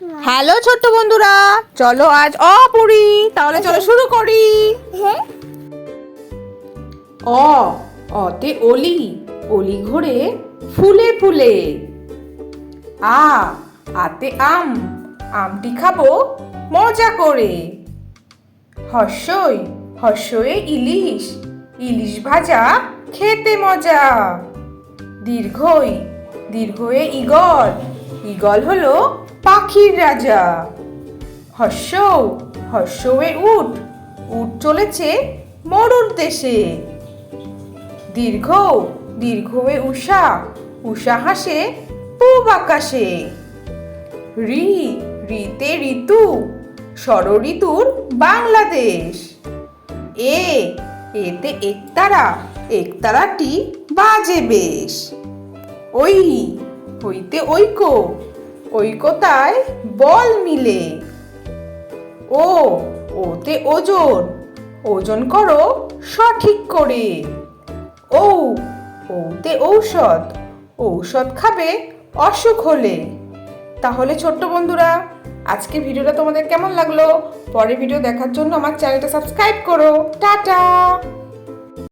Hello ছোট্ট বন্ধুরা, চলো আজ পড়ি। তাহলে চলো শুরু করি। অ অতে অলি, অলি ঘোরে ফুলে ফুলে। আ আতে আম, আমটি খাবো মজা করে। হর্ষই হর্ষয়ে ইলিশ, ইলিশ ভাজা খেতে মজা। দীর্ঘই দীর্ঘয়ে ঈগল, ঈগল হলো পাখির রাজা। হর্ষ হর্ষয়ে উট, উট চলেছে মরুর দেশে। দীর্ঘ দীর্ঘয়ে উষা, উষা হাসে পূব আকাশে। ঋ ঋতে ঋতু, ষড় ঋতুর বাংলাদেশ। এ এতে একতারা, একতারাটি বাজে বেশ। ওই হইতে ঐক্য, ঐকতায় বল মিলে। ও ওতে ওজন, ওজন করো সঠিক করে। ও ওতে ঔষধ, ঔষধ খাবে অসুখ হলে। তাহলে ছোট্ট বন্ধুরা, আজকে ভিডিওটা তোমাদের কেমন লাগলো? পরের ভিডিও দেখার জন্য আমার চ্যানেলটা সাবস্ক্রাইব করো। টাটা।